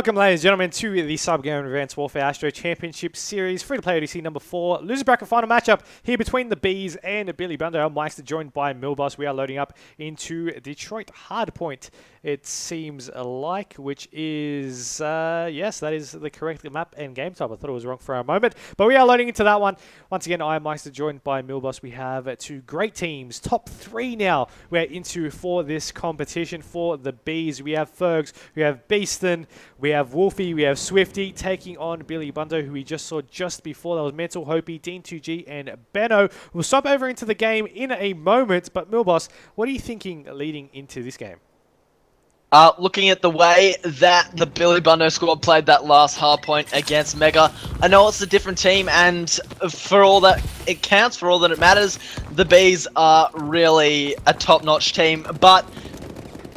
Welcome, ladies and gentlemen, to the CyberGamer Advanced Warfare ASTRO Championship Series, free-to-play ODC number 4, loser bracket final matchup here between the Bees and Billy Bundo. I'm Myksta, joined by Milboss. We are loading up into Detroit Hardpoint, it seems like, which is, yes, that is the correct map and game type. I thought it was wrong for a moment, but we are loading into that one. Once again, I am Myksta, joined by Milboss. We have two great teams, top 3 now we're into for this competition for the Bees. We have Fergs, we have Beaston, we have Wolfie, we have Swifty taking on Billy Bundo, who we just saw just before. That was Mental, Hopi, Dean2G, and Benno. We'll swap over into the game in a moment, but Milboss, what are you thinking leading into this game? Looking at the way that the Billy Bundo squad played that last hardpoint against Mega, I know it's a different team, and for all that it counts, for all that it matters, the Bees are really a top-notch team, but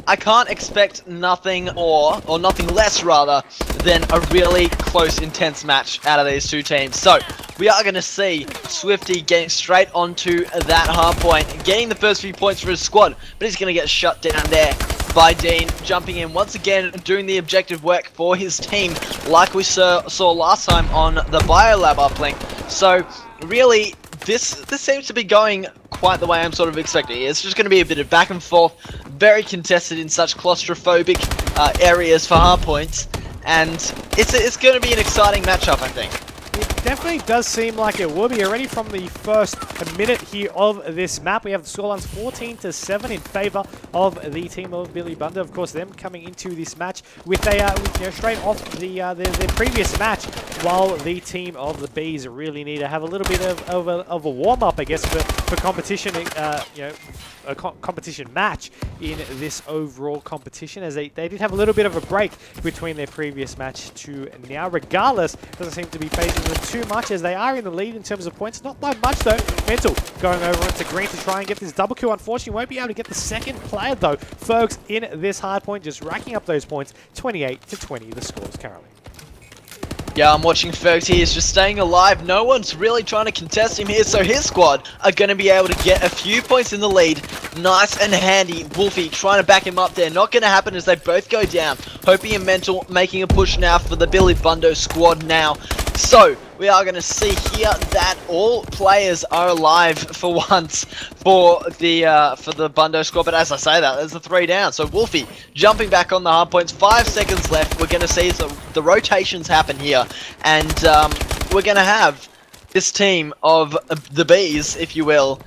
I can't expect nothing more, or nothing less rather, than a really close, intense match out of these two teams. So, we are going to see Swifty getting straight onto that hardpoint, getting the first few points for his squad, but he's going to get shut down there by Dean, jumping in once again, doing the objective work for his team, like we saw last time on the Biolab uplink. So, really, this seems to be going quite the way I'm sort of expecting. It's just going to be a bit of back and forth, very contested in such claustrophobic areas for hardpoints, and it's going to be an exciting matchup, I think. It definitely does seem like it will be. Already from the first minute here of this map, we have the scorelines 14-7 in favor of the team of Billy Bundo. Of course, them coming into this match with straight off their previous match, while the team of the Bees really need to have a little bit of a warm up, I guess, for competition. A competition match in this overall competition, as they did have a little bit of a break between their previous match to now. Regardless, doesn't seem to be phasing them too much, as they are in the lead in terms of points. Not by much though. Mental going over into green to try and get this double kill. Unfortunately, won't be able to get the second player though. Fergs in this hard point, just racking up those points. 28-20 the scores currently. Yeah, I'm watching Fergs. He is just staying alive. No one's really trying to contest him here, so his squad are going to be able to get a few points in the lead. Nice and handy. Wolfie trying to back him up there. Not going to happen as they both go down. Hopi and Mental making a push now for the Billy Bundo squad now. So, we are going to see here that all players are alive for once for the Bundo squad. But as I say that, there's a 3 down. So Wolfie jumping back on the hard points. 5 seconds left. We're going to see the rotations happen here. And we're going to have this team of the Bees, if you will,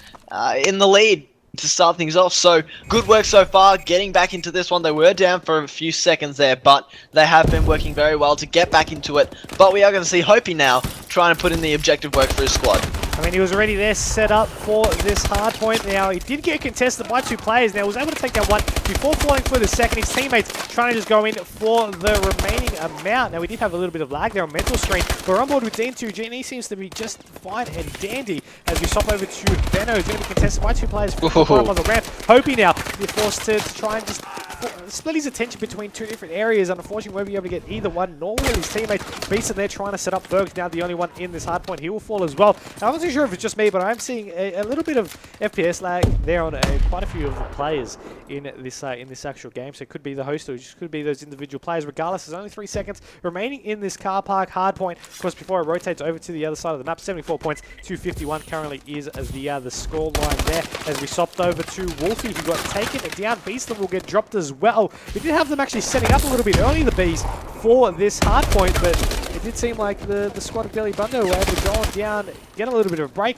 in the lead to start things off. So good work so far getting back into this one. They were down for a few seconds there, but they have been working very well to get back into it. But we are going to see Hopi now trying to put in the objective work for his squad. I mean, he was already there set up for this hard point. Now, he did get contested by 2 players. Now, he was able to take that one before falling for the second. His teammates trying to just go in for the remaining amount. Now, we did have a little bit of lag there on Mental Strain. We're on board with Dean2G, and he seems to be just fine and dandy as we swap over to Benno, who's going to be contested by 2 players on the ramp. Hopi now, you're forced to try and just split his attention between 2 different areas. Unfortunately, won't be able to get either one, nor will his teammates. Beaston there trying to set up Fergs, now the only one in this hard point. He will fall as well. Now, I'm not too sure if it's just me, but I'm seeing a little bit of FPS lag there on quite a few of the players in this actual game. So it could be the host, or it just could be those individual players. Regardless, there's only 3 seconds remaining in this car park hard point. Of course, before it rotates over to the other side of the map, 74 points, 251 currently is the score line there. As we swapped over to Wolfie, who got taken down. Beaston will get dropped as well. We did have them actually setting up a little bit early, the Bees, for this hard point, but it did seem like the squad of Billy Bundo were able to go on down, get a little bit of a break.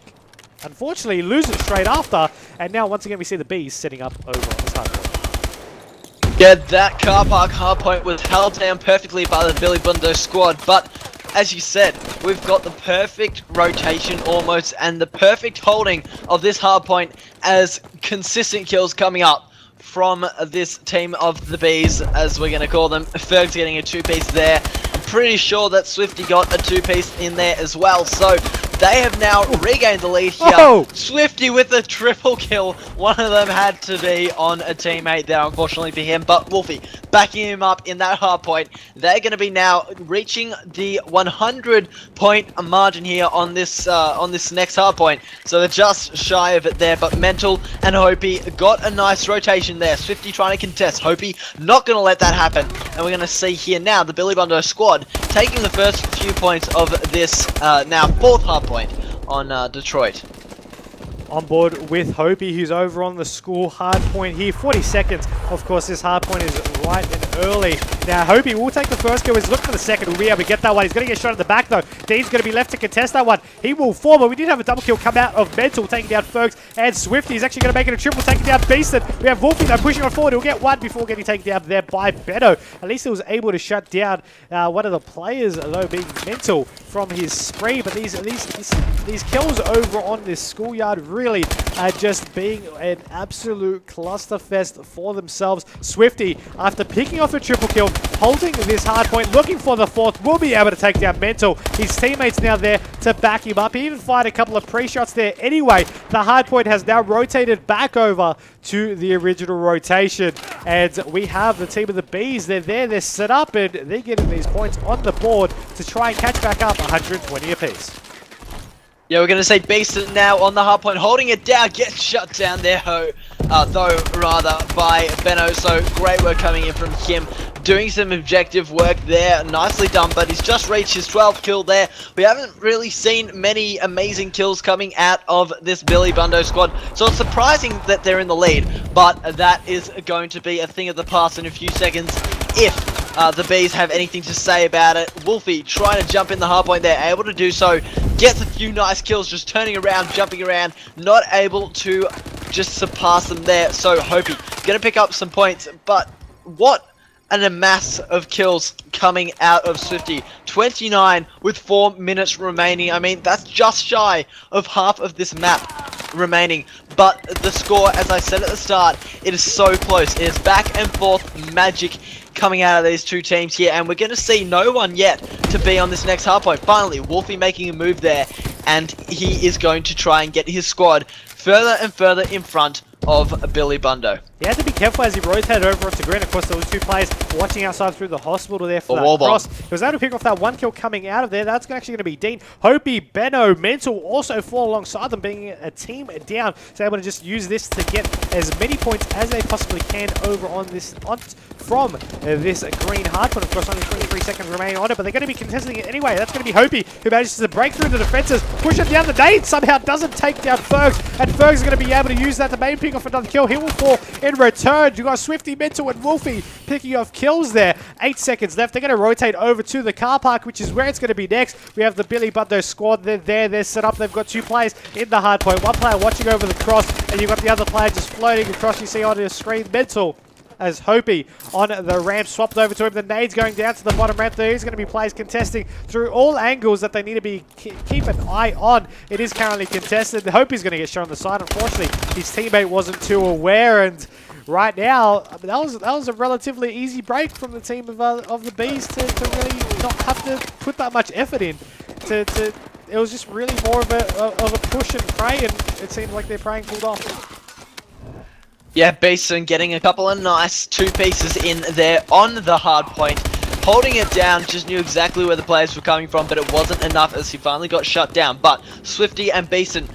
Unfortunately, lose it straight after, and now once again we see the Bees setting up over on this hard point. Yeah, that car park hard point was held down perfectly by the Billy Bundo squad, but as you said, we've got the perfect rotation almost, and the perfect holding of this hard point as consistent kills coming up from this team of the Bees, as we're going to call them. Ferg's getting a 2-piece there. I'm pretty sure that Swifty got a 2-piece in there as well. So They have now regained the lead here. Oh! Swifty with a triple kill. One of them had to be on a teammate there, unfortunately for him. But Wolfie backing him up in that hard point. They're going to be now reaching the 100-point margin here on this next hard point. So they're just shy of it there. But Mental and Hopi got a nice rotation there. Swifty trying to contest. Hopi not going to let that happen. And we're going to see here now the Billy Bundo squad taking the first few points of this now fourth hard point on Detroit. On board with Hopi, who's over on the school hard point here. 40 seconds. Of course, this hard point is right and early. Now, Hopi will take the first kill. He's looking for the second. We'll be able to get that one. He's going to get shot at the back, though. Dean's going to be left to contest that one. He will fall, but we did have a double kill come out of Mental, taking down Fergs and Swifty. He's actually going to make it a triple, taking down Beaston. We have Wolfie, though, pushing on forward. He'll get one before getting taken down there by Benno. At least he was able to shut down one of the players, though, being Mental from his spree. But these kills over on this schoolyard really are just being an absolute clusterfest for themselves. Swifty, after picking off a triple kill, holding this hard point, looking for the fourth, will be able to take down Mental. His teammates now there to back him up. He even fired a couple of pre-shots there. Anyway, the hard point has now rotated back over to the original rotation. And we have the team of the Bees. They're there, they're set up, and they're getting these points on the board to try and catch back up 120 apiece. Yeah, we're going to say Beaston now on the hard point, holding it down, gets shut down there, though, rather, by Benno. So great work coming in from him, doing some objective work there. Nicely done, but he's just reached his 12th kill there. We haven't really seen many amazing kills coming out of this Billy Bundo squad, so it's surprising that they're in the lead, but that is going to be a thing of the past in a few seconds if the Bees have anything to say about it. Wolfie trying to jump in the hard point there, able to do so, gets a few nice kills, just turning around, jumping around, not able to just surpass them there. So Hopi gonna pick up some points, but what an amass of kills coming out of Swifty. 29 with 4 minutes remaining. I mean, that's just shy of half of this map remaining, but the score, as I said at the start, it is so close. It is back and forth magic coming out of these two teams here, and we're going to see no one yet to be on this next hard point. Finally, Wolfie making a move there, and he is going to try and get his squad further and further in front of Billy Bundo. He had to be careful as he rotated over onto green. Of course, there was two players watching outside through the hospital there for that cross. He was able to pick off that one kill coming out of there. That's actually going to be Dean. Hopi, Benno, Mental also fall alongside them, being a team down. So able to just use this to get as many points as they possibly can over on this from this green hardpoint. Of course, only 23 seconds remaining on it, but they're going to be contesting it anyway. That's going to be Hopi, who manages to break through the defenses, push it down the Dane, somehow doesn't take down Fergs, and Fergs is going to be able to use that to main pick off another kill. He will fall in return. You got Swifty, Mental, and Wolfie picking off kills there. 8 seconds left. They're going to rotate over to the car park, which is where it's going to be next. We have the Billy Bundo squad. They're there. They're set up. They've got two players in the hard point. One player watching over the cross, and you've got the other player just floating across. You see on your screen, Mental, as Hopi on the ramp swapped over to him. The nades going down to the bottom ramp. There is going to be players contesting through all angles that they need to be keep an eye on. It is currently contested. Hopi's going to get shot on the side. Unfortunately, his teammate wasn't too aware, and right now, that was a relatively easy break from the team of the Bees to really not have to put that much effort in. It was just really more of a push and pray, and it seems like their praying pulled off. Yeah, Beeson getting a couple of nice two pieces in there on the hard point. Holding it down, just knew exactly where the players were coming from, but it wasn't enough as he finally got shut down. But Swifty and Beeson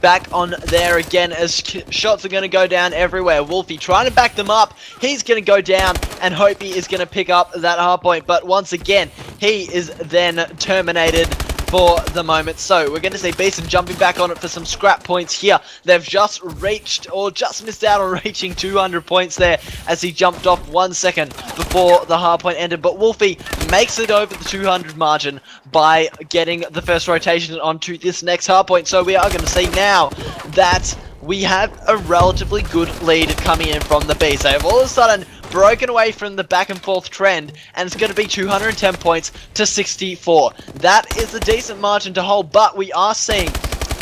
back on there again as shots are going to go down everywhere. Wolfie trying to back them up. He's going to go down, and Hopi is going to pick up that hard point. But once again, he is then terminated for the moment. So we're going to see Beeson jumping back on it for some scrap points here. They've just reached, or just missed out on reaching 200 points there as he jumped off 1 second before the hard point ended. But Wolfie makes it over the 200 margin by getting the first rotation onto this next hard point. So we are going to see now that we have a relatively good lead coming in from the Bees. They have all of a sudden broken away from the back and forth trend, and it's going to be 210 points to 64. That is a decent margin to hold, but we are seeing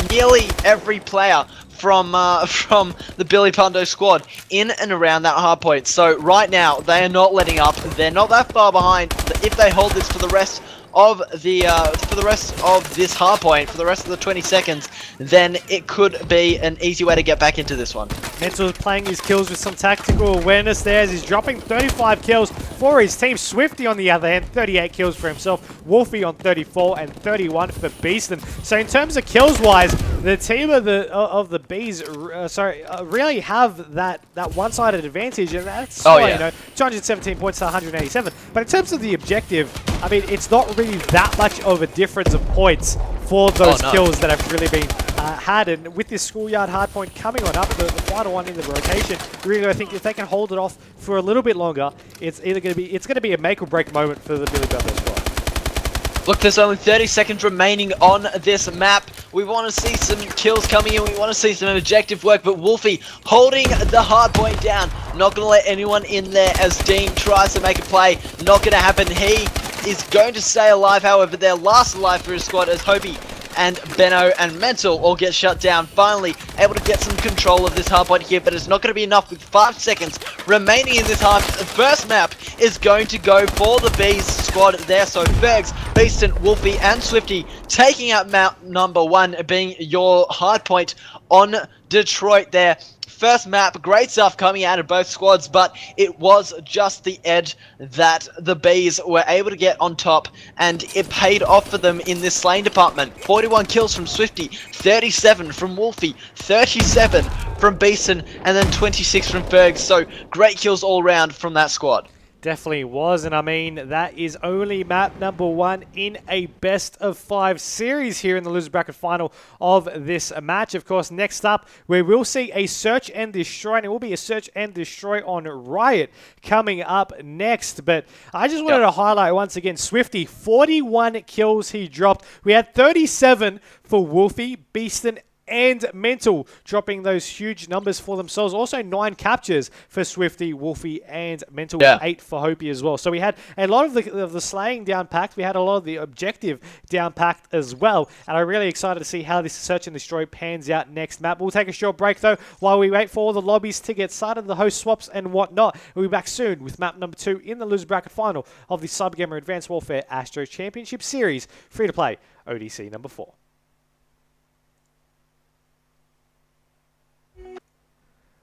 nearly every player from the Billy Bundo squad in and around that hard point. So right now, they are not letting up. They're not that far behind. If they hold this for the rest of the this hard point, for the rest of the 20 seconds, then it could be an easy way to get back into this one. Mental is playing his kills with some tactical awareness there as he's dropping 35 kills for his team. Swifty on the other hand, 38 kills for himself. Wolfie on 34 and 31 for Beaston. So in terms of kills wise, the team of the Bees really have that one-sided advantage, and that's why, you know, 217 points to 187. But in terms of the objective, I mean, it's not really that much of a difference of points for those kills that have really been had. And with this schoolyard hardpoint coming on up, the final one in the rotation, really I think if they can hold it off for a little bit longer, it's going to be a make or break moment for the Billy Bundo squad. Look, there's only 30 seconds remaining on this map. We want to see some kills coming in. We want to see some objective work. But Wolfie holding the hard point down. Not going to let anyone in there as Dean tries to make a play. Not going to happen. He is going to stay alive. However, they're last alive for his squad as Hopey and Benno and Mental all get shut down. Finally able to get some control of this hardpoint here, but it's not going to be enough with 5 seconds remaining in this half. The first map is going to go for the Bees squad there. So Fergs, Beaston, Wolfie and Swifty taking out map number 1, being your hardpoint on Detroit there. First map, great stuff coming out of both squads, but it was just the edge that the Bees were able to get on top, and it paid off for them in this slaying department. 41 kills from Swifty, 37 from Wolfie, 37 from Beeson, and then 26 from Fergs. So great kills all round from that squad. Definitely was, and I mean, that is only map number 1 in a best of 5 series here in the loser bracket final of this match. Of course, next up, we will see a search and destroy, and it will be a search and destroy on Riot coming up next. But I just wanted to highlight once again, Swifty, 41 kills he dropped. We had 37 for Wolfie, Beaston, and Mental, dropping those huge numbers for themselves. Also 9 captures for Swifty, Wolfie, and Mental, 8 for Hopey as well. So we had a lot of the slaying down packed. We had a lot of the objective down packed as well. And I'm really excited to see how this search and destroy pans out next map. We'll take a short break though while we wait for all the lobbies to get started, the host swaps and whatnot. We'll be back soon with map number 2 in the loser bracket final of the CyberGamer Advanced Warfare Astro Championship Series. Free to play ODC number 4.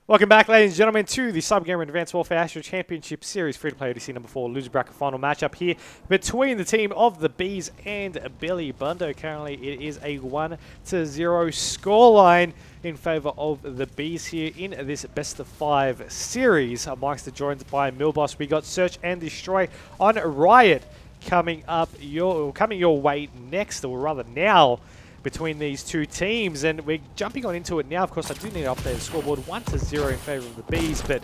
Welcome back, ladies and gentlemen, to the CyberGamer Advanced Warfare Astro Championship Series free-to-play ODC number 4 loser bracket final matchup here between the team of the Bees and Billy Bundo. Currently, it is a 1-0 scoreline in favour of the Bees here in this best of 5 series. Myksta joined by Milboss. We got Search and Destroy on Riot coming your way next, or rather now, between these two teams, and we're jumping on into it now. Of course, I do need to update the scoreboard 1-0 in favour of the Bees, but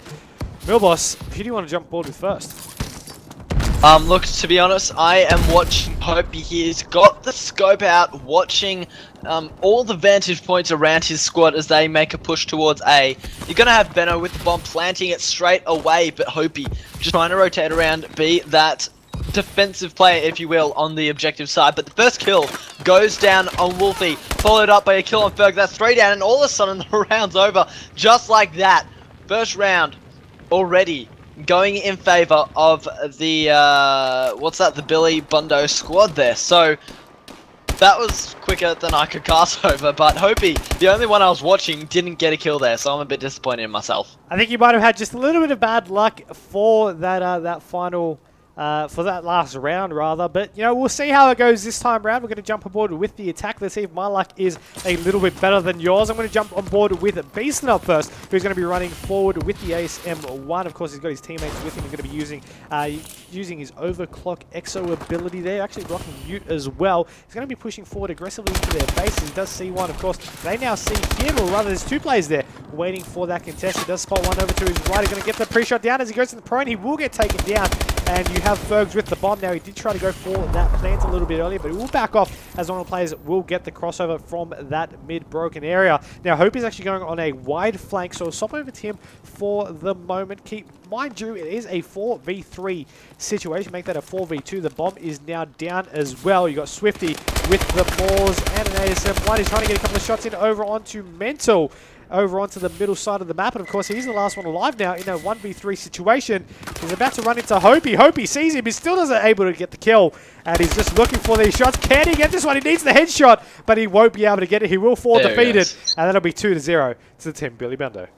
Milboss, who do you want to jump aboard with first? Look, to be honest, I am watching Hopey. He's got the scope out, watching all the vantage points around his squad as they make a push towards A. You're going to have Benno with the bomb planting it straight away, but Hopey just trying to rotate around B, that defensive player, if you will, on the objective side. But the first kill goes down on Wolfie, followed up by a kill on Ferg. That's 3 down, and all of a sudden the round's over just like that. First round already going in favor of the the Billy Bundo squad there. So that was quicker than I could cast over, but Hopey, the only one I was watching, didn't get a kill there, so I'm a bit disappointed in myself. I think you might have had just a little bit of bad luck for that final for that last round, rather. But, you know, we'll see how it goes this time around. We're going to jump on board with the attack. Let's see if my luck is a little bit better than yours. I'm going to jump on board with Beaston up first, who's going to be running forward with the ASM-1. Of course, he's got his teammates with him. He's going to be using his overclock exo ability there, actually blocking mute as well. He's going to be pushing forward aggressively into their bases. He does see one, of course. They now see him, or rather, there's 2 players there waiting for that contest. He does spot one over to his right. He's going to get the pre-shot down as he goes to the prone. He will get taken down, and you have Fergs with the bomb. Now, he did try to go for that plant a little bit earlier, but he will back off as one of the players will get the crossover from that mid-broken area. Now, Hope is actually going on a wide flank, so I'll swap over to him for the moment. Mind you, it is a 4v3 situation. Make that a 4v2. The bomb is now down as well. You got Swifty with the Moors and an ASM-1. He's trying to get a couple of shots in over onto Mental. over onto the middle side of the map. And of course, he's the last one alive now in a 1v3 situation. He's about to run into Hopey. Hopey sees him. He still doesn't able to get the kill. And he's just looking for these shots. Can he get this one? He needs the headshot, but he won't be able to get it. He will fall defeated. And that'll be 2-0 to the team Billy Bundo.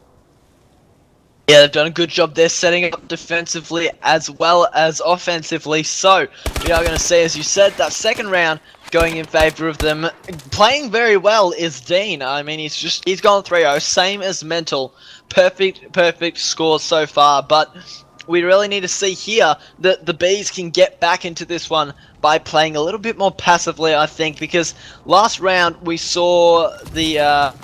Yeah, they've done a good job there setting up defensively as well as offensively. So, we are going to see, as you said, that second round going in favor of them. Playing very well is Dean. I mean, he's gone 3-0, same as Mental. Perfect score so far, but we really need to see here that the Bees can get back into this one by playing a little bit more passively, I think, because last round we saw the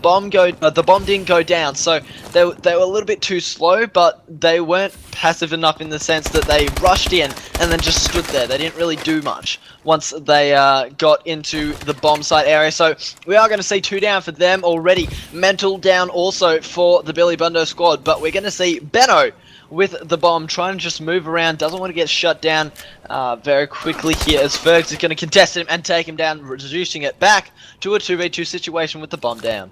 bomb didn't go down, so they were a little bit too slow, but they weren't passive enough in the sense that they rushed in and then just stood there. They didn't really do much once they got into the bomb site area. So we are going to see 2 down for them already. Mental down also for the Billy Bundo squad, but we're going to see Benno with the bomb, trying to just move around, doesn't want to get shut down very quickly here, as Fergs is going to contest him and take him down, reducing it back to a 2v2 situation with the bomb down.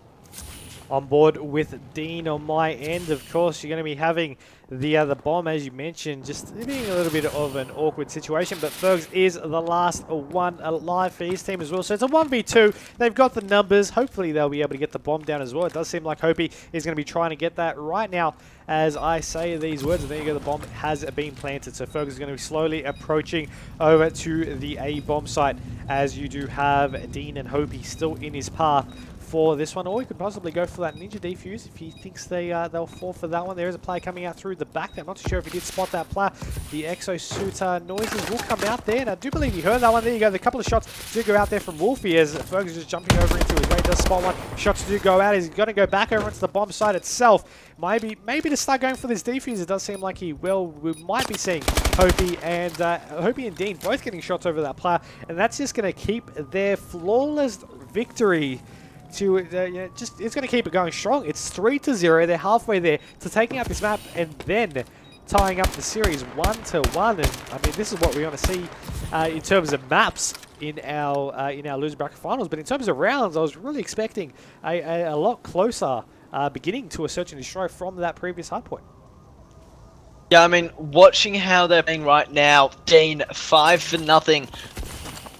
On board with Dean on my end, of course, you're going to be having the bomb, as you mentioned, just being a little bit of an awkward situation, but Fergs is the last one alive for his team as well, so it's a 1v2. They've got the numbers. Hopefully they'll be able to get the bomb down as well. It does seem like Hopey is going to be trying to get that right now as I say these words, and there you go, the bomb has been planted, so Fergs is going to be slowly approaching over to the A bomb site, as you do have Dean and Hopey still in his path for this one, or he could possibly go for that ninja defuse if he thinks they'll fall for that one. There is a player coming out through the back. I'm not too sure if he did spot that player. The exosuit noises will come out there, and I do believe he heard that one. There you go. The couple of shots do go out there from Wolfie as Fergus is just jumping over into his way. Does spot one. Shots do go out. He's going to go back over into the bomb site itself. Maybe to start going for this defuse. It does seem like he will. We might be seeing Hopey and Dean both getting shots over that player, and that's just going to keep their flawless victory. It's going to keep it going strong. It's 3-0. They're halfway there to taking out this map and then tying up the series 1-1. And I mean, this is what we want to see in terms of maps in our loser bracket finals. But in terms of rounds, I was really expecting a lot closer beginning to a search and destroy from that previous hard point. Yeah, I mean, watching how they're playing right now, Dean 5-0.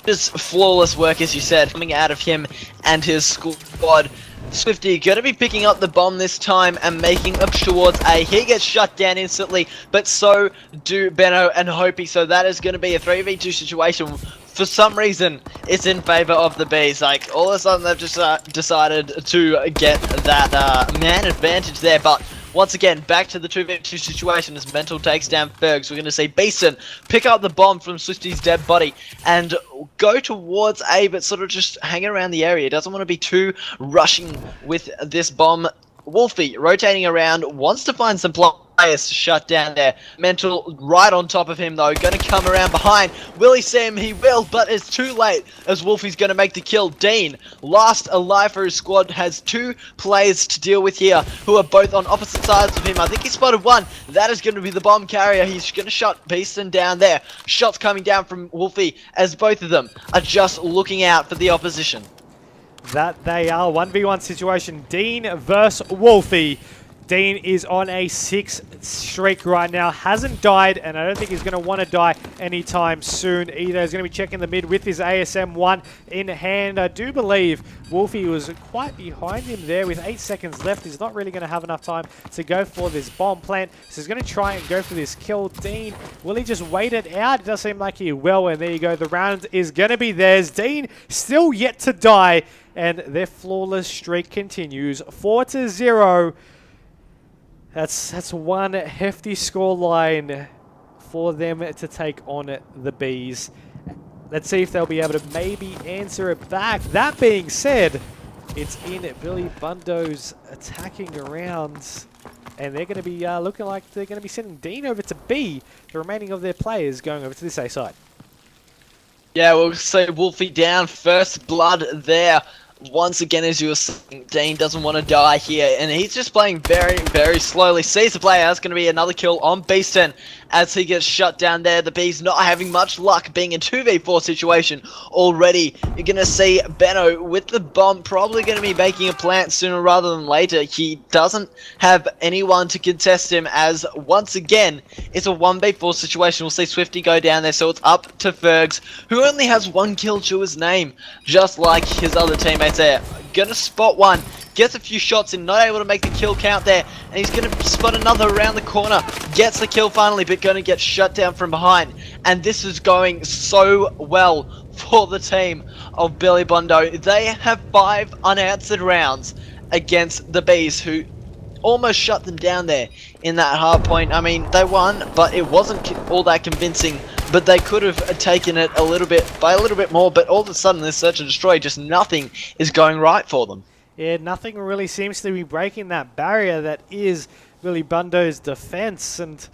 Just flawless work, as you said, coming out of him and his squad. Swifty going to be picking up the bomb this time and making up towards A. He gets shut down instantly, but so do Benno and Hopey, so that is going to be a 3v2 situation. For some reason, it's in favor of the Bees. Like, all of a sudden, they've just decided to get that man advantage there, but once again, back to the 2v2 situation as Mental takes down Fergs. We're going to see Beeson pick up the bomb from Swifty's dead body and go towards A, but sort of just hang around the area. He doesn't want to be too rushing with this bomb. Wolfie rotating around, wants to find some players to shut down there. Mental right on top of him though, going to come around behind. Will he see him? He will, but it's too late as Wolfie's going to make the kill. Dean, last alive for his squad, has 2 players to deal with here who are both on opposite sides of him. I think he spotted one. That is going to be the bomb carrier. He's going to shut Beeston down there. Shots coming down from Wolfie as both of them are just looking out for the opposition. That they are 1v1 situation. Dean versus Wolfie. Dean is on a 6 streak right now. Hasn't died, and I don't think he's going to want to die anytime soon either. He's going to be checking the mid with his ASM-1 in hand. I do believe Wolfie was quite behind him there with 8 seconds left. He's not really going to have enough time to go for this bomb plant, so he's going to try and go for this kill. Dean, will he just wait it out? It does seem like he will, and there you go. The round is going to be theirs. Dean still yet to die, and their flawless streak continues. 4-0. That's one hefty scoreline for them to take on the Bees. Let's see if they'll be able to maybe answer it back. That being said, it's in Billy Bundo's attacking around, and they're going to be looking like they're going to be sending Dean over to B. The remaining of their players going over to this A side. Yeah, we'll say Wolfie down, first blood there. Once again, as you were saying, Dean doesn't want to die here, and he's just playing very, very slowly. Sees the player. That's going to be another kill on Beeston, as he gets shut down there. The Bees not having much luck being in 2v4 situation already. You're going to see Benno with the bomb probably going to be making a plant sooner rather than later. He doesn't have anyone to contest him as once again it's a 1v4 situation. We'll see Swifty go down there, so it's up to Fergs, who only has 1 kill to his name, just like his other teammates there. Gonna spot one, gets a few shots in, not able to make the kill count there, and he's gonna spot another around the corner, gets the kill finally, but gonna get shut down from behind. And this is going so well for the team of Billy Bundo. They have 5 unanswered rounds against the Bees, who almost shut them down there in that hard point. I mean, they won, but it wasn't all that convincing. But they could have taken it a little bit more. But all of a sudden, this search and destroy, just nothing is going right for them. Yeah, nothing really seems to be breaking that barrier that is Billy Bundo's defense. And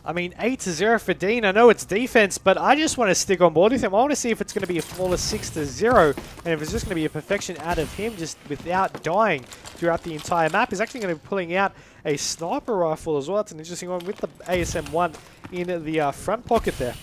I mean, 8-0 for Dean. I know it's defense, but I just want to stick on board with him. I want to see if it's going to be a flawless 6-0, and if it's just going to be a perfection out of him just without dying throughout the entire map. He's actually going to be pulling out a sniper rifle as well. It's an interesting one with the ASM-1 in the front pocket there.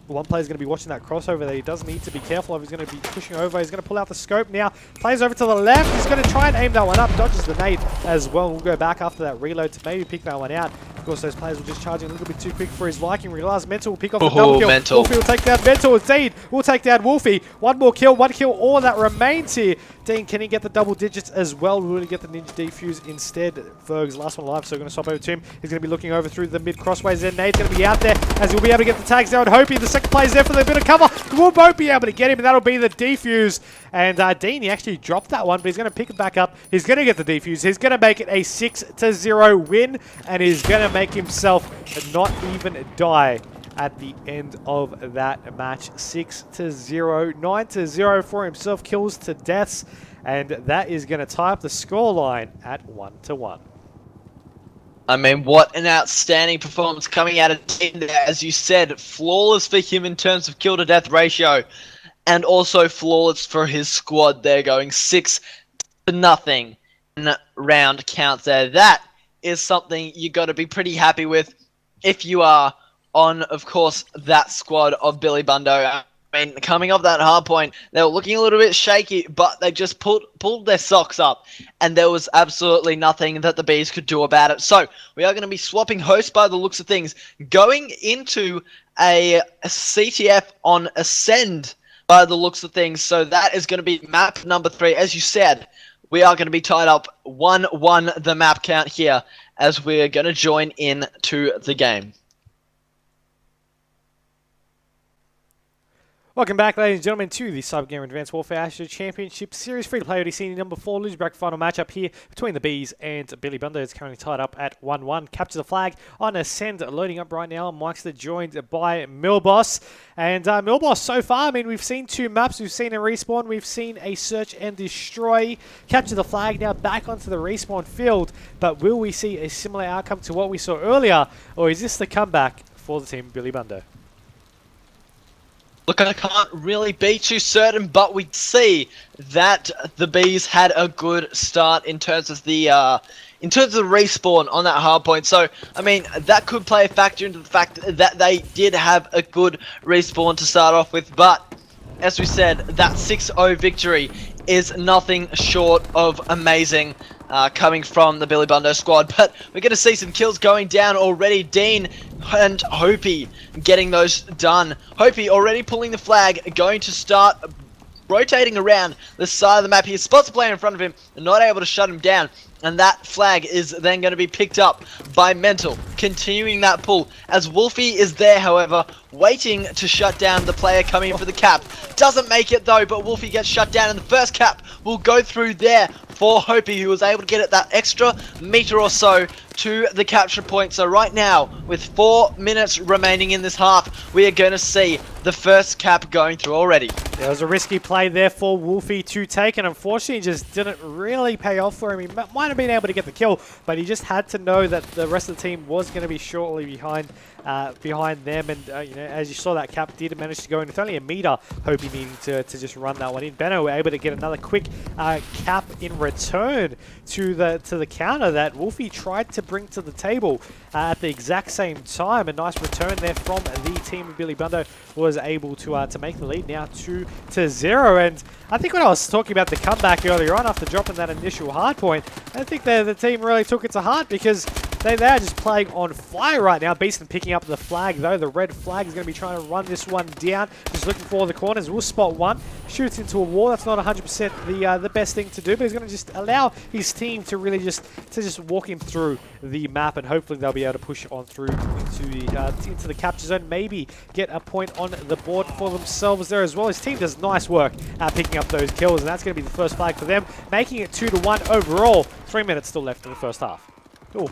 One player's going to be watching that crossover there. He does need to be careful of. He's going to be pushing over. He's going to pull out the scope now. Plays over to the left. He's going to try and aim that one up. Dodges the nade as well. We'll go back after that reload to maybe pick that one out. Of course, those players were just charging a little bit too quick for his liking. Realize Mental will pick off the double kill. Mental. Wolfie will take down Mental. Dean will take down Wolfie. One more kill. One kill. All that remains here. Dean, can he get the double digits as well? Will he get the ninja defuse instead? Ferg's last one alive, so we're going to swap over to him. He's going to be looking over through the mid crossways there. Nade's going to be out there as he'll be able to get the tags down. Hopi, the second player's there for the bit of cover. We'll both be able to get him, and that'll be the defuse. And Dean, he actually dropped that one, but he's going to pick it back up. He's going to get the defuse. He's going to make it a 6-0 win, and he's going to make himself not even die at the end of that match. 6-0, 9-0 for himself, kills to deaths, and that is going to tie up the scoreline at 1-1. I mean, what an outstanding performance coming out of Dean there. As you said, flawless for him in terms of kill to death ratio, and also flawless for his squad there, going 6-0 in round count there. That is something you got to be pretty happy with if you are on, of course, that squad of Billy Bundo. I mean, coming off that hard point, they were looking a little bit shaky, but they just pulled their socks up, and there was absolutely nothing that the Bees could do about it. So, we are going to be swapping hosts by the looks of things, going into a CTF on Ascend by the looks of things. So, that is going to be map number 3. As you said, we are going to be tied up 1-1 the map count here, as we're going to join in to the game. Welcome back, ladies and gentlemen, to the CyberGamer Advanced Warfare ASTRO Championship Series free-to-play ODC number 4 loser bracket final matchup here between the Bees and Billy Bundo. It's currently tied up at 1-1. Capture the flag on Ascend, loading up right now. Myksta joined by Milboss. And Milboss, so far, I mean, we've seen 2 maps. We've seen a respawn. We've seen a search and destroy. Capture the flag now back onto the respawn field. But will we see a similar outcome to what we saw earlier? Or is this the comeback for the team Billy Bundo? Look, I can't really be too certain, but we see that the Bees had a good start in terms of the respawn on that hard point. So, I mean, that could play a factor into the fact that they did have a good respawn to start off with. But, as we said, that 6-0 victory is nothing short of amazing. Coming from the Billy Bundo squad, but we're going to see some kills going down already. Dean and Hopi getting those done. Hopi already pulling the flag, going to start rotating around the side of the map. He spots a player in front of him, not able to shut him down. And that flag is then going to be picked up by Mental, continuing that pull. As Wolfie is there, however, waiting to shut down the player coming in for the cap. Doesn't make it though, but Wolfie gets shut down, and the first cap will go through there for Hopi, who was able to get it that extra meter or so to the capture point. So right now, with 4 minutes remaining in this half, we are going to see the first cap going through already. There was a risky play there for Wolfie to take, and unfortunately just didn't really pay off for him. He might have been able to get the kill, but he just had to know that the rest of the team was going to be shortly behind behind them. And, you know, as you saw, that cap did manage to go in with only a meter, Hopey needing to just run that one in. Benno were able to get another quick cap in return to the counter that Wolfie tried to bring to the table at the exact same time. A nice return there from the team of Billy Bundo was able to make the lead now 2-0. And I think when I was talking about the comeback earlier on after dropping that initial hard point, I think the team really took it to heart because they are just playing on fire right now. Beeston picking up the flag though. The red flag is going to be trying to run this one down. Just looking for the corners. Will spot one. Shoots into a wall. That's not 100% the best thing to do, but he's going to just allow his team to really just walk him through the map, and hopefully they'll be able to push on through into the capture zone. Maybe get a point on the board for themselves there as well. His team does nice work at picking up those kills, and that's going to be the first flag for them, making it 2-1 overall. 3 minutes still left in the first half. Ooh.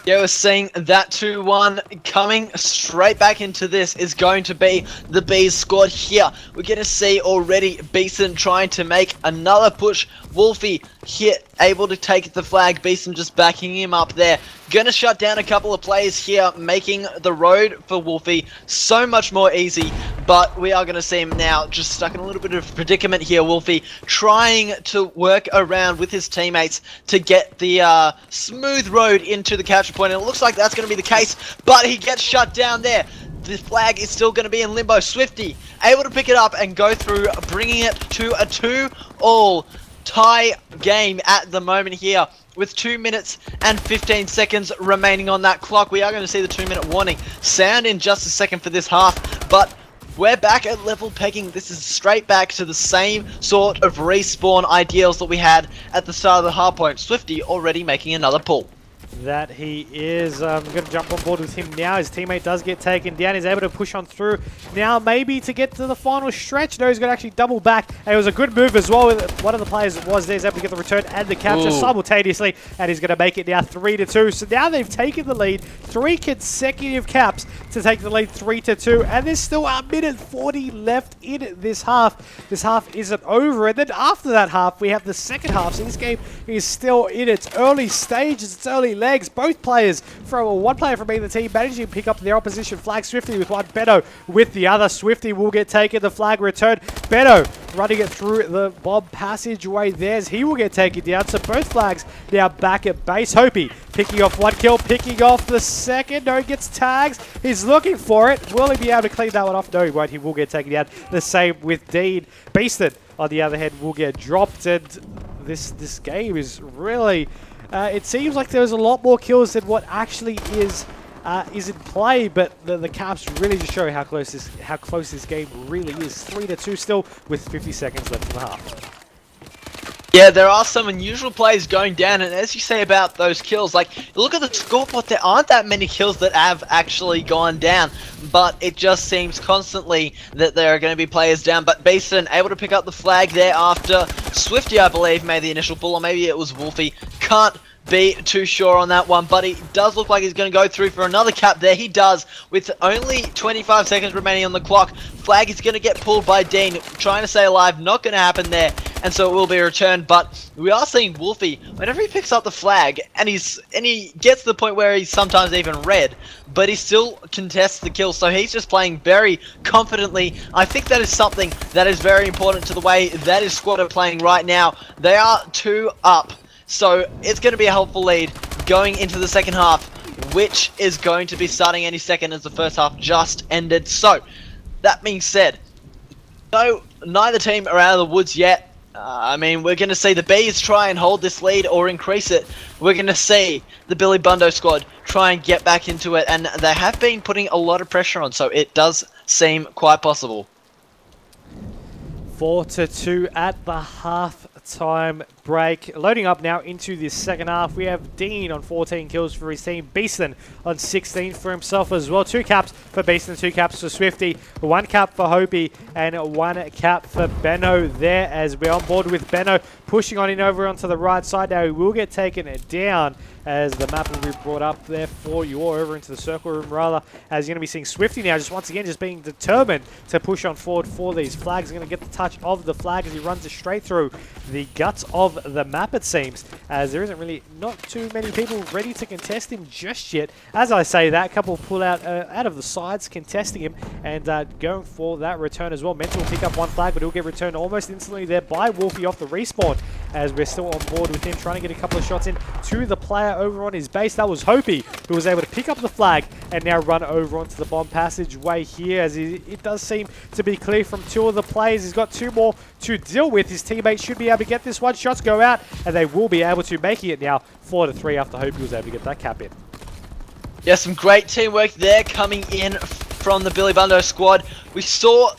Yeah, we're seeing that 2-1 coming straight back into this is going to be the Bees squad here. We're going to see already Beeson trying to make another push. Wolfie here able to take the flag. Beeson just backing him up there. Gonna shut down a couple of players here, making the road for Wolfie so much more easy. But we are going to see him now just stuck in a little bit of a predicament here. Wolfie trying to work around with his teammates to get the smooth road into the capture point. And it looks like that's going to be the case, but he gets shut down there. The flag is still going to be in limbo. Swifty able to pick it up and go through, bringing it to a 2-all tie game at the moment here, with 2 minutes and 15 seconds remaining on that clock. We are going to see the 2-minute warning sound in just a second for this half, but we're back at level pegging. This is straight back to the same sort of respawn ideals that we had at the start of the hard point. Swifty already making another pull. That he is. I'm going to jump on board with him now. His teammate does get taken down. He's able to push on through now, maybe to get to the final stretch. No, he's going to actually double back. And it was a good move as well. One of the players that was there is able to get the return and the capture simultaneously. And he's going to make it now 3-2. So now they've taken the lead. 3 consecutive caps to take the lead 3-2. And there's still a minute 40 left in this half. This half isn't over. And then after that half, we have the second half. So this game is still in its early stages. It's early legs. Both players, one player from either team, managing to pick up their opposition flag. Swifty with one, Benno with the other. Swifty will get taken, the flag returned. Benno running it through the bomb passageway there. He will get taken down. So both flags now back at base. Hopey picking off one kill, picking off the second. No, he gets tags. He's looking for it. Will he be able to clean that one off? No, he won't. He will get taken down. The same with Dean. Beeston, on the other hand, will get dropped. And this game is really... it seems like there's a lot more kills than what actually is in play, but the caps really just show how close this game really is. 3-2 still with 50 seconds left in the half. Yeah, there are some unusual plays going down, and as you say about those kills, like, look at the scoreboard, there aren't that many kills that have actually gone down, but it just seems constantly that there are going to be players down. But Beeston able to pick up the flag there after Swifty, I believe, made the initial pull, or maybe it was Wolfie. Can't be too sure on that one, but he does look like he's going to go through for another cap there. He does, with only 25 seconds remaining on the clock. Flag is going to get pulled by Dean, trying to stay alive. Not going to happen there, and so it will be returned. But we are seeing Wolfie, whenever he picks up the flag, and he gets to the point where he's sometimes even red, but he still contests the kill, so he's just playing very confidently. I think that is something that is very important to the way that his squad are playing right now. They are 2 up. So it's going to be a helpful lead going into the second half, which is going to be starting any second as the first half just ended. So, that being said, no, neither team are out of the woods yet. I mean, we're going to see the Bees try and hold this lead or increase it. We're going to see the Billy Bundo squad try and get back into it, and they have been putting a lot of pressure on, so it does seem quite possible. 4-2 at the half-time break. Loading up now into this second half. We have Dean on 14 kills for his team. Beeston on 16 for himself as well. 2 caps for Beeston, 2 caps for Swifty, 1 cap for Hopey, and 1 cap for Benno there, as we're on board with Benno pushing on in over onto the right side. Now he will get taken down as the map will be brought up there for you, or over into the circle room rather, as you're going to be seeing Swifty now just once again just being determined to push on forward for these flags. He's going to get the touch of the flag as he runs it straight through the guts of of the map, it seems, as there isn't really not too many people ready to contest him just yet. As I say that, a couple pull out of the sides contesting him and going for that return as well. Mental will pick up one flag, but he'll get returned almost instantly there by Wolfie off the respawn, as we're still on board with him, trying to get a couple of shots in to the player over on his base. That was Hopi, who was able to pick up the flag and now run over onto the bomb passageway here, as it does seem to be clear from two of the players. He's got two more to deal with. His teammates should be able to get this one. Shots go out, and they will be able to, making it now 4-3 after Hopi was able to get that cap in. Yeah, some great teamwork there coming in from the Billy Bundo squad. We saw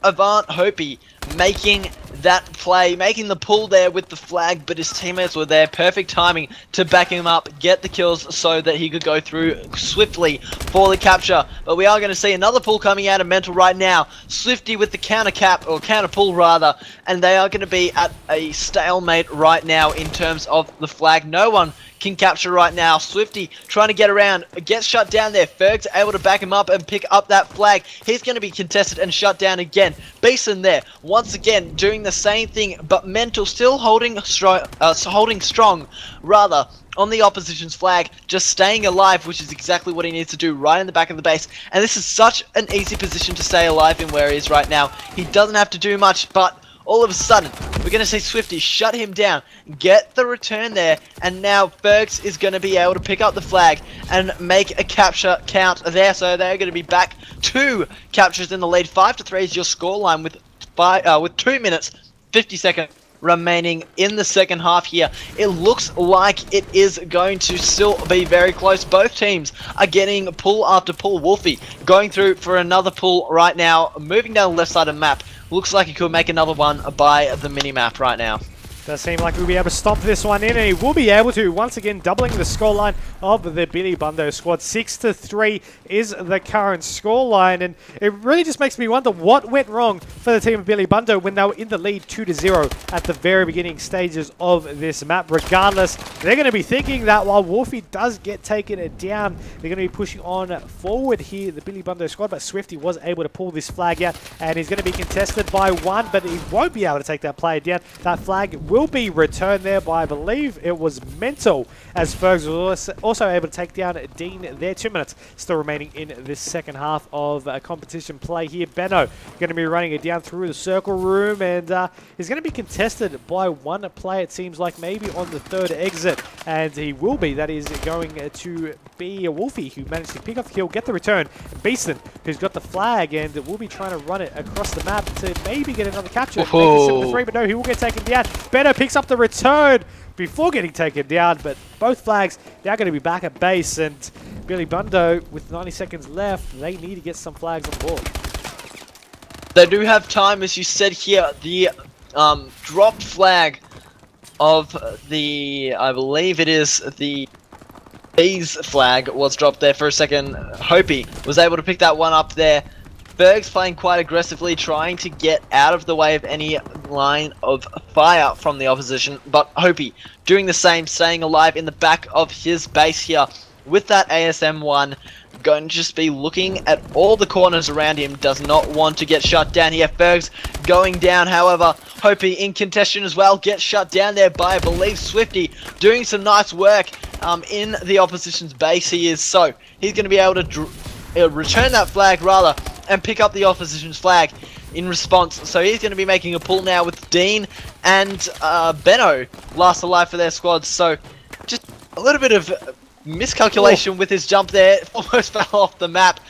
Avant Hopi making that play, making the pull there with the flag, but his teammates were there. Perfect timing to back him up, get the kills so that he could go through swiftly for the capture. But we are going to see another pull coming out of Mental right now. Swifty with the counter cap, or counter pull rather, and they are going to be at a stalemate right now in terms of the flag. No one can capture right now. Swifty trying to get around, gets shut down there. Ferg's able to back him up and pick up that flag. He's going to be contested and shut down again. Beeson there, once again, doing the same thing, but Mental still holding strong, rather, on the opposition's flag, just staying alive, which is exactly what he needs to do right in the back of the base. And this is such an easy position to stay alive in where he is right now. He doesn't have to do much, but all of a sudden, we're going to see Swifty shut him down, get the return there, and now Fergs is going to be able to pick up the flag and make a capture count there. So they're going to be back 2 captures in the lead. 5-3 is your scoreline with 2 minutes, 50 seconds remaining in the second half here. It looks like it is going to still be very close. Both teams are getting pull after pull. Wolfie going through for another pull right now, moving down the left side of the map. Looks like he could make another one by the mini-map right now. Does seem like we'll be able to stomp this one in, and he will be able to, once again, doubling the scoreline of the Billy Bundo squad. 6-3 is the current scoreline, and it really just makes me wonder what went wrong for the team of Billy Bundo when they were in the lead 2-0 at the very beginning stages of this map. Regardless, they're going to be thinking that while Wolfie does get taken down, they're going to be pushing on forward here, the Billy Bundo squad, but Swifty was able to pull this flag out, and he's going to be contested by one, but he won't be able to take that player down. That flag will be returned there by, I believe it was Mental, as Fergs was also able to take down Dean there. 2 minutes still remaining in this second half of competition play here. Benno going to be running it down through the circle room, and he's going to be contested by one player, it seems like, maybe on the third exit, and he will be. That is going to be a Wolfie, who managed to pick up the kill, get the return. Beeston, who's got the flag, and will be trying to run it across the map to maybe get another capture. Make it 7-3, but no, he will get taken down. Benno picks up the return before getting taken down, but both flags now going to be back at base, and Billy Bundo, with 90 seconds left, they need to get some flags on board. They do have time, as you said here. The dropped flag of the, I believe it is the B's flag, was dropped there for a second. Hopi was able to pick that one up there. Berg's playing quite aggressively, trying to get out of the way of any line of fire from the opposition, but Hopi doing the same, staying alive in the back of his base here with that ASM-1, going to just be looking at all the corners around him, does not want to get shut down here. Fergs going down, however, Hopi in contention as well, gets shut down there by, I believe, Swifty, doing some nice work in the opposition's base he is, so he's going to be able to return that flag, rather, and pick up the opposition's flag in response. So he's going to be making a pull now with Dean and Benno last alive for their squad. So just a little bit of miscalculation with his jump there. Almost fell off the map.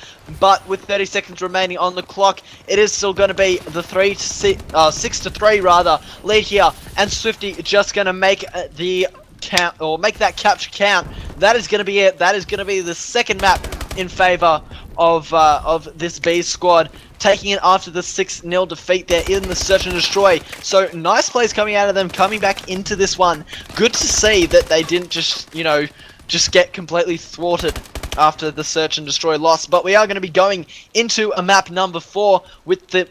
But with 30 seconds remaining on the clock, it is still going to be the 6-3 rather lead here. And Swifty just going to make the count, or make that capture count. That is going to be it. That is going to be the second map in favor of this B squad, taking it after the 6-0 defeat there in the Search and Destroy. So nice plays coming out of them, coming back into this one. Good to see that they didn't just, you know, just get completely thwarted after the Search and Destroy loss. But we are going to be going into a map number 4 with the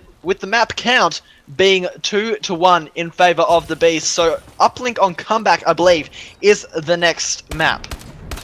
map count being 2-1 in favor of the Bees. So Uplink on Comeback, I believe, is the next map.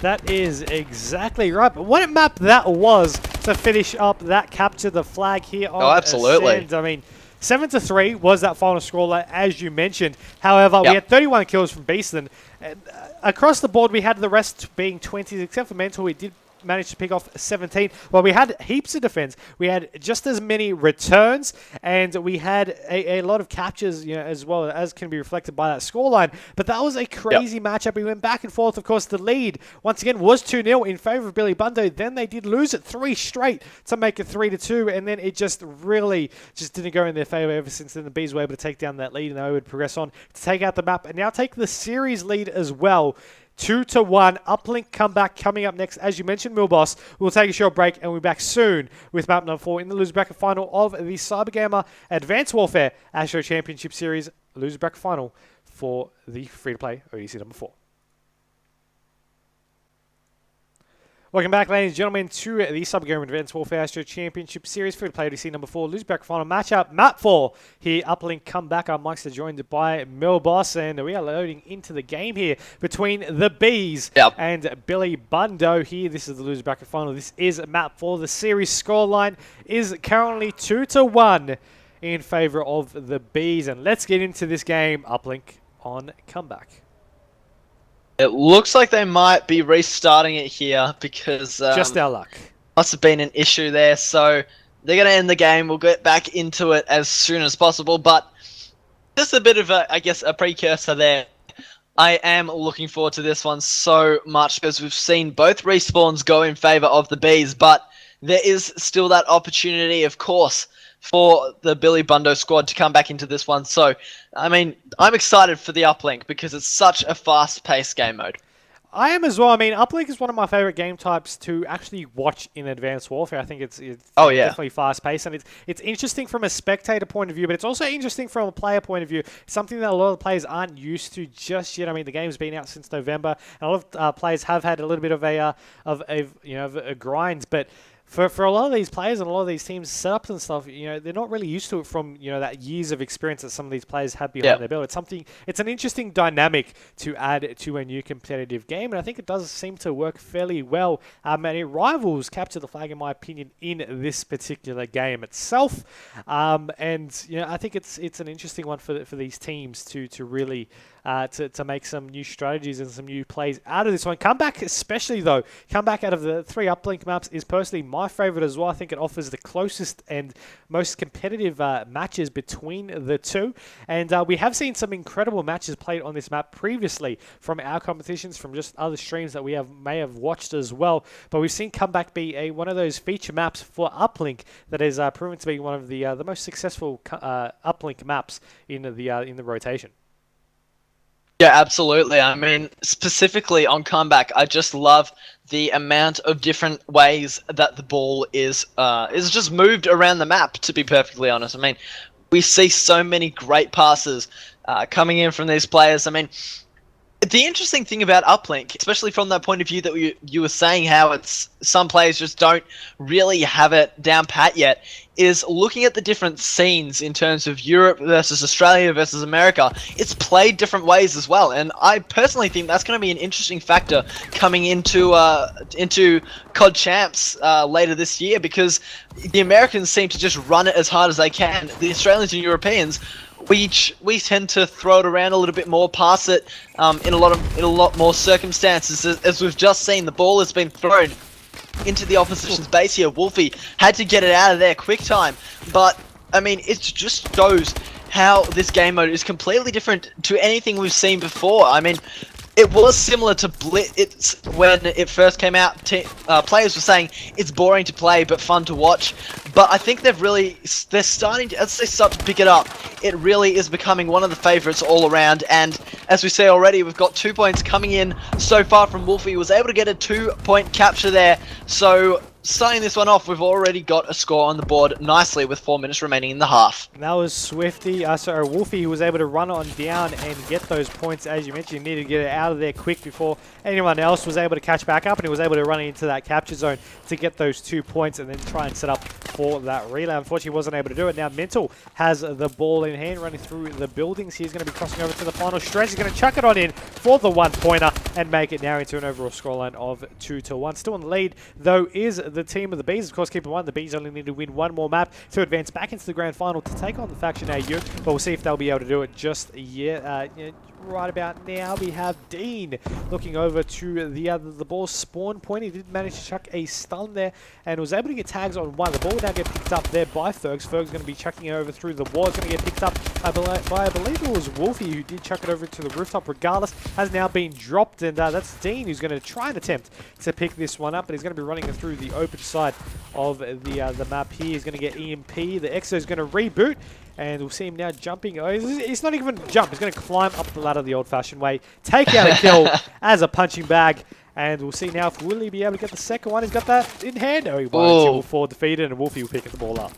That is exactly right. But what a map that was to finish up that capture the flag here on absolutely. Ascend. I mean, 7-3 was that final scoreline, as you mentioned. However, we had 31 kills from Beaston. And across the board, we had the rest being 20s, except for Mental. We did managed to pick off 17. Well, we had heaps of defense. We had just as many returns, and we had a lot of captures, you know, as well, as can be reflected by that scoreline. But that was a crazy matchup. We went back and forth. Of course, the lead, once again, was 2-0 in favor of Billy Bundo. Then they did lose it 3 straight to make it 3-2, and then it just really just didn't go in their favor ever since then. The Bees were able to take down that lead, and they would progress on to take out the map, and now take the series lead as well. 2-1. Uplink comeback coming up next. As you mentioned, Milboss, we'll take a short break and we'll be back soon with map number 4 in the loser bracket final of the CyberGamer Advanced Warfare ASTRO Championship Series loser bracket final for the free-to-play ODC number 4. Welcome back, ladies and gentlemen, to the CyberGamer Advanced Warfare ASTRO Championship Series free-to-play ODC number 4 loser bracket final matchup. Map 4 here. Uplink comeback. Our Myksta joined by Milboss, and we are loading into the game here between the Bees and Billy Bundo here. This is the loser bracket final. This is map 4. The series scoreline is currently 2-1 in favor of the Bees, and let's get into this game. Uplink on comeback. It looks like they might be restarting it here because just our luck. Must have been an issue there, so they're going to end the game. We'll get back into it as soon as possible, but just a bit of a, I guess, a precursor there. I am looking forward to this one so much because we've seen both respawns go in favor of the Bees, but there is still that opportunity, of course, for the Billy Bundo squad to come back into this one. So, I mean, I'm excited for the Uplink because it's such a fast-paced game mode. I am as well. I mean, Uplink is one of my favorite game types to actually watch in Advanced Warfare. I think it's definitely fast-paced, and it's interesting from a spectator point of view, but it's also interesting from a player point of view. Something that a lot of players aren't used to just yet. I mean, the game's been out since November, and a lot of players have had a little bit of a grind, but For a lot of these players and a lot of these teams setups and stuff, you know, they're not really used to it from, you know, that years of experience that some of these players have behind their belt. It's an interesting dynamic to add to a new competitive game, and I think it does seem to work fairly well. And it rivals Capture the Flag, in my opinion, in this particular game itself. And you know, I think it's an interesting one for these teams to really to make some new strategies and some new plays out of this one. Comeback especially, though. Comeback out of the 3 Uplink maps is personally my favorite as well. I think it offers the closest and most competitive matches between the two. And we have seen some incredible matches played on this map previously from our competitions, from just other streams that we may have watched as well. But we've seen Comeback be one of those feature maps for Uplink that is proven to be one of the most successful Uplink maps in the rotation. Yeah, absolutely. I mean, specifically on Comeback, I just love the amount of different ways that the ball is just moved around the map, to be perfectly honest. I mean, we see so many great passes coming in from these players. I mean, the interesting thing about Uplink, especially from that point of view that you were saying how it's some players just don't really have it down pat yet, is looking at the different scenes in terms of Europe versus Australia versus America. It's played different ways as well, and I personally think that's going to be an interesting factor coming into COD Champs later this year, because the Americans seem to just run it as hard as they can. The Australians and Europeans, we tend to throw it around a little bit more, pass it in a lot more circumstances. As we've just seen, the ball has been thrown into the opposition's base here. Wolfie had to get it out of there quick time, but I mean, it just shows how this game mode is completely different to anything we've seen before. I mean, it was similar to Blitz when it first came out. Players were saying it's boring to play but fun to watch. But I think they're starting to, as they start to pick it up, it really is becoming one of the favorites all around. And as we say already, we've got 2 points coming in so far from Wolfie. He was able to get a 2-point capture there. So starting this one off, we've already got a score on the board nicely with 4 minutes remaining in the half. That was Swifty, Wolfie, who was able to run on down and get those points. As you mentioned, he needed to get it out of there quick before anyone else was able to catch back up, and he was able to run into that capture zone to get those 2 points and then try and set up for that relay. Unfortunately, he wasn't able to do it. Now, Mental has the ball in hand, running through the buildings. He's going to be crossing over to the final stretch. He's going to chuck it on in for the one-pointer and make it now into an overall scoreline of 2-1. Still in the lead, though, is the team of the Bees. Of course, keep in mind, the Bees only need to win one more map to advance back into the grand final to take on the faction AU, but we'll see if they'll be able to do it just yet. Right about now, we have Dean looking over to the ball spawn point. He did manage to chuck a stun there and was able to get tags on one. The ball will now get picked up there by Fergs. Fergs going to be chucking it over through the wall. It's going to get picked up by, I believe it was Wolfie, who did chuck it over to the rooftop regardless. Has now been dropped, and that's Dean who's going to try and attempt to pick this one up, but he's going to be running it through the open side of the map here. He's going to get EMP. The Exo is going to reboot. And we'll see him now jumping. Oh, he's not even jump. He's going to climb up the ladder the old-fashioned way. Take out a kill as a punching bag. And we'll see now if will he be able to get the second one. He's got that in hand. Oh, he won't. He will fall defeated, and Wolfie will pick the ball up.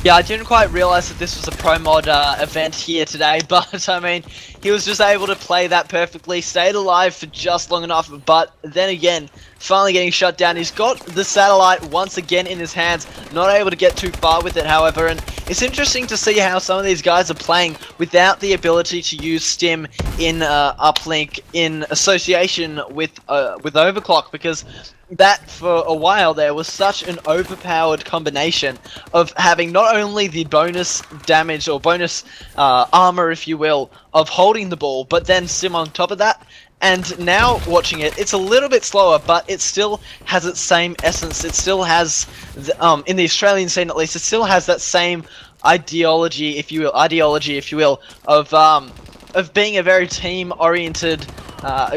Yeah, I didn't quite realize that this was a pro mod event here today, but I mean, he was just able to play that perfectly, stayed alive for just long enough, but then again, finally getting shut down. He's got the satellite once again in his hands, not able to get too far with it, however, and it's interesting to see how some of these guys are playing without the ability to use stim in uplink in association with overclock, because that for a while there was such an overpowered combination of having not only the bonus damage or bonus armor, if you will, of holding the ball, but then sim on top of that. And now watching it, it's a little bit slower, but it still has its same essence. It still has, in the Australian scene at least, it still has that same ideology, if you will, of being a very team-oriented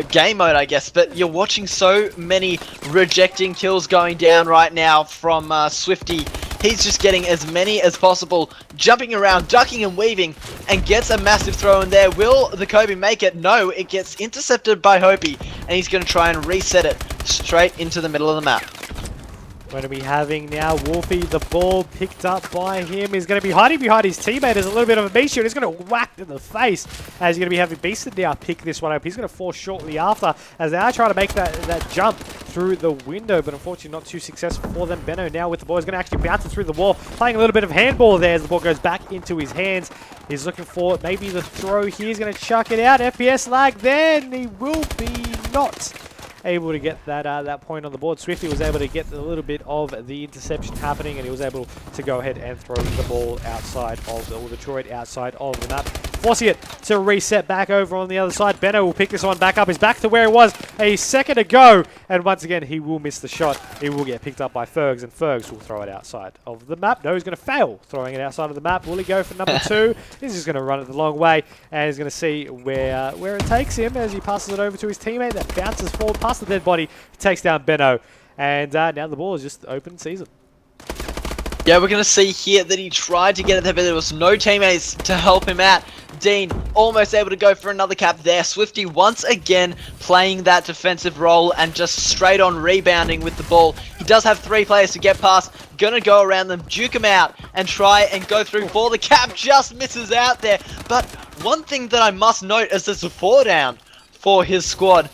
game mode, I guess. But you're watching so many rejecting kills going down right now from Swifty. He's just getting as many as possible, jumping around, ducking and weaving, and gets a massive throw in there. Will the Kobe make it? No, it gets intercepted by Hopi, and he's going to try and reset it straight into the middle of the map. Going to be having now Wolfie, the ball picked up by him. He's going to be hiding behind his teammate. There's a little bit of a beast shoot. He's going to whack in the face as he's going to be having Beasted now pick this one up. He's going to fall shortly after as they are trying to make that jump through the window, but unfortunately not too successful for them. Benno now with the ball is going to actually bounce it through the wall, playing a little bit of handball there as the ball goes back into his hands. He's looking for maybe the throw here. He's going to chuck it out. FPS lag there, and he will be not able to get that point on the board. Swifty was able to get a little bit of the interception happening, and he was able to go ahead and throw the ball outside of the droid outside of the map, forcing it to reset back over on the other side. Benno will pick this one back up. He's back to where it was a second ago, and once again he will miss the shot. He will get picked up by Fergs, and Fergs will throw it outside of the map. No, he's going to fail throwing it outside of the map. Will he go for number 2? He's just going to run it the long way, and he's going to see where it takes him as he passes it over to his teammate. That bounces forward past the dead body, takes down Benno, and now the ball is just open season. Yeah, we're going to see here that he tried to get it there, but there was no teammates to help him out. Dean almost able to go for another cap there. Swifty once again playing that defensive role and just straight on rebounding with the ball. He does have 3 players to get past. Gonna go around them, duke him out, and try and go through for the cap. Just misses out there. But one thing that I must note as there's a 4 down for his squad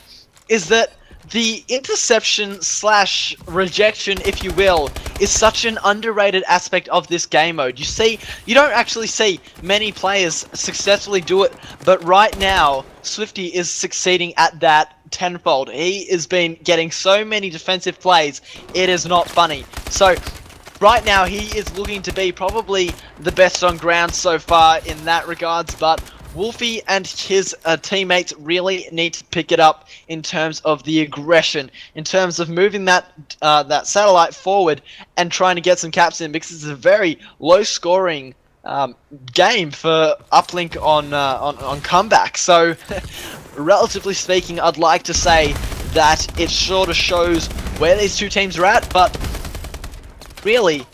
is that the interception / rejection, if you will, is such an underrated aspect of this game mode. You don't actually see many players successfully do it, but right now, Swifty is succeeding at that tenfold. He has been getting so many defensive plays, it is not funny. So, right now, he is looking to be probably the best on ground so far in that regards, but Wolfie and his teammates really need to pick it up in terms of the aggression, in terms of moving that satellite forward and trying to get some caps in, because it's a very low-scoring game for uplink on comeback. So, relatively speaking, I'd like to say that it sort of shows where these two teams are at, but really,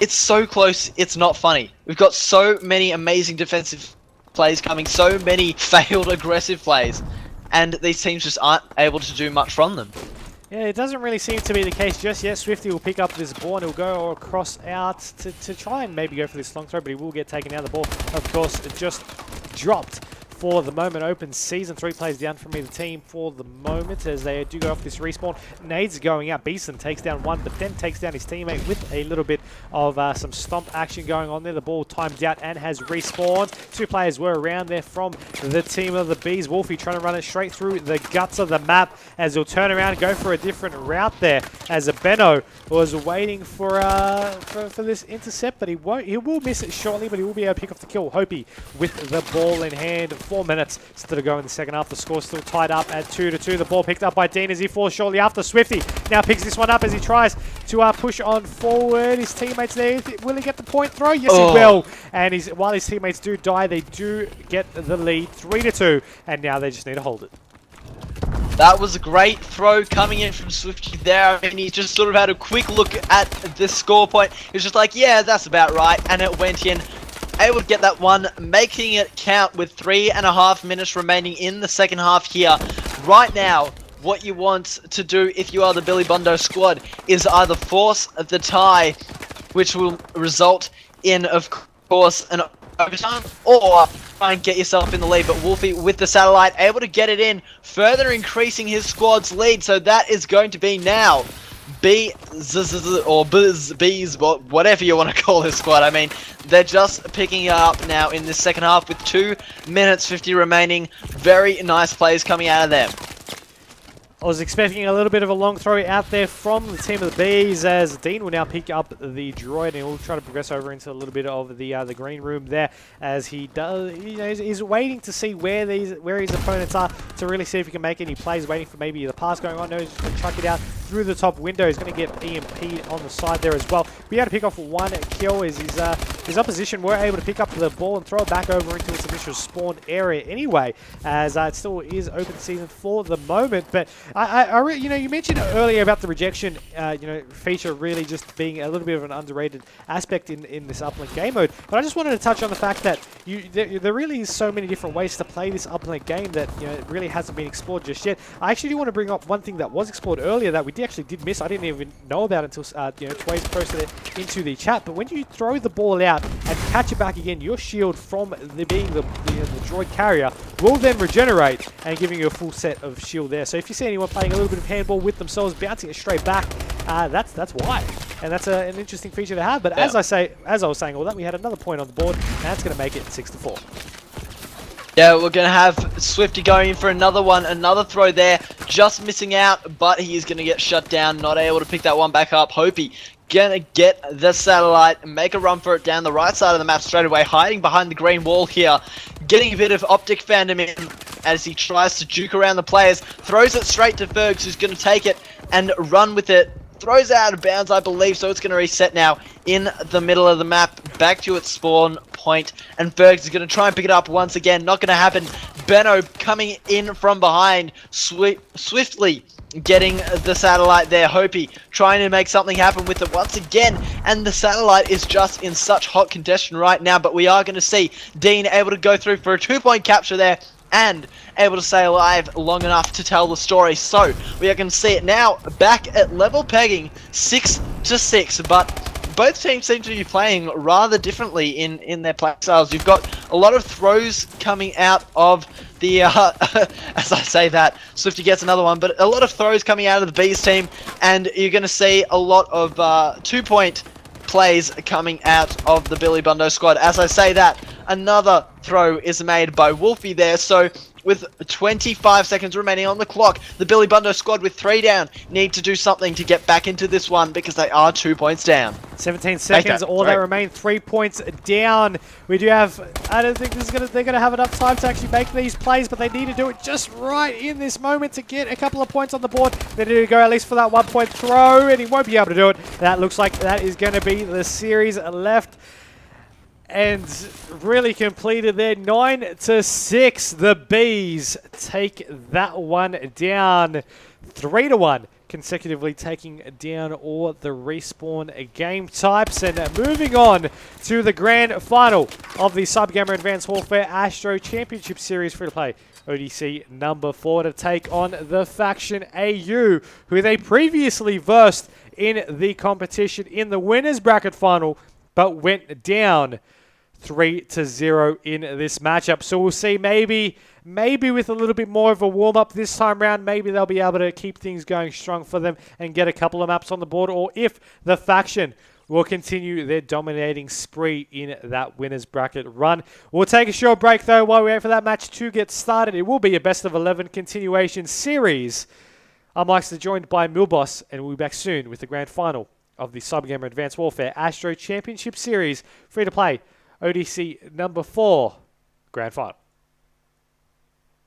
it's so close, it's not funny. We've got so many amazing defensive plays coming, so many failed aggressive plays, and these teams just aren't able to do much from them. Yeah, it doesn't really seem to be the case just yet. Swifty will pick up this ball and he'll go across out to try and maybe go for this long throw, but he will get taken out. The ball, of course, just dropped for the moment. Open season, 3 players down from either team for the moment as they do go off this respawn. Nades going out. Beeson takes down one, but then takes down his teammate with a little bit of some stomp action going on there. The ball timed out and has respawned. 2 players were around there from the team of the Bees. Wolfie trying to run it straight through the guts of the map as he'll turn around and go for a different route there as Benno was waiting for this intercept, but he will miss it shortly, but he will be able to pick off the kill. Hopi with the ball in hand. 4 minutes still to go in the second half. The score still tied up at 2-2. The ball picked up by Dean as he falls shortly after. Swifty now picks this one up as he tries to push on forward. His teammates there, will he get the point throw? Yes, he will. And while his teammates do die, they do get the lead, 3-2, and now they just need to hold it. That was a great throw coming in from Swifty there. I mean, he just sort of had a quick look at the score point. He was just like, yeah, that's about right. And it went in. Able to get that one, making it count with 3.5 minutes remaining in the second half here. Right now, what you want to do if you are the Billy Bundo squad is either force the tie, which will result in, of course, an overtime, or try and get yourself in the lead. But Wolfie with the satellite able to get it in, further increasing his squad's lead. So that is going to be now bzzzzzz or bees, whatever you want to call this squad. I mean, they're just picking it up now in this second half with 2 minutes 50 remaining. Very nice plays coming out of them. I was expecting a little bit of a long throw out there from the team of the Bees as Dean will now pick up the droid and he'll try to progress over into a little bit of the green room there as he does. You know, he's waiting to see where his opponents are to really see if he can make any plays. Waiting for maybe the pass going on. No, he's just going to chuck it out through the top window. He's going to get EMP'd on the side there as well. Be able to pick off 1 kill as his opposition were able to pick up the ball and throw it back over into its initial spawn area anyway, as it still is open season for the moment. But you know, you mentioned earlier about the rejection, feature really just being a little bit of an underrated aspect in this uplink game mode. But I just wanted to touch on the fact that there really is so many different ways to play this uplink game that it really hasn't been explored just yet. I actually do want to bring up one thing that was explored earlier that we actually did miss. I didn't even know about it until Tways posted it into the chat. But when you throw the ball out and catch it back again, your shield from being the droid carrier will then regenerate and giving you a full set of shield there. So if you see anyone playing a little bit of handball with themselves, bouncing it straight back, that's why. And that's an interesting feature to have. But yeah, as I was saying all that, we had another point on the board, and that's going to make it 6-4. Yeah, we're going to have Swifty going in for another one, another throw there, just missing out, but he is going to get shut down, not able to pick that one back up. Hopi gonna get the satellite and make a run for it down the right side of the map straight away, hiding behind the green wall here, getting a bit of optic fandom in as he tries to juke around the players, throws it straight to Fergs, who's going to take it and run with it, throws it out of bounds, I believe, so it's going to reset now in the middle of the map, back to its spawn point, and Fergs is going to try and pick it up once again. Not going to happen. Benno coming in from behind, swiftly getting the satellite there. Hopi trying to make something happen with it once again, and the satellite is just in such hot contention right now, but we are going to see Dean able to go through for a 2-point capture there and able to stay alive long enough to tell the story. So we are going to see it now back at level pegging, 6-6, but both teams seem to be playing rather differently in their play styles. You've got a lot of throws coming out of the, as I say that, Swifty gets another one, but a lot of throws coming out of the Bees team, and you're going to see a lot of 2-point plays coming out of the Billy Bundo squad. As I say that, another throw is made by Wolfie there, so with 25 seconds remaining on the clock, the Billy Bundo squad with 3 down need to do something to get back into this one because they are 2 points down. 17 seconds, all that remain, 3 points down. We do have, I don't think they're gonna have enough time to actually make these plays, but they need to do it just right in this moment to get a couple of points on the board. They need to go at least for that 1-point throw, and he won't be able to do it. That looks like that is gonna be the series left. And really completed there, 9-6. The Bees take that one down, 3-1, consecutively taking down all the respawn game types. And moving on to the grand final of the CyberGamer Advanced Warfare ASTRO Championship Series free-to-play ODC number 4 to take on the faction AU, who they previously versed in the competition in the winners bracket final, but went down 3-0 in this matchup. So we'll see, maybe with a little bit more of a warm-up this time round, maybe they'll be able to keep things going strong for them and get a couple of maps on the board, or if the faction will continue their dominating spree in that winner's bracket run. We'll take a short break, though, while we wait for that match to get started. It will be a best-of-11 continuation series. I'm Myksta, joined by Milboss, and we'll be back soon with the grand final of the CyberGamer Advanced Warfare ASTRO Championship Series free-to-play ODC number 4 grand final.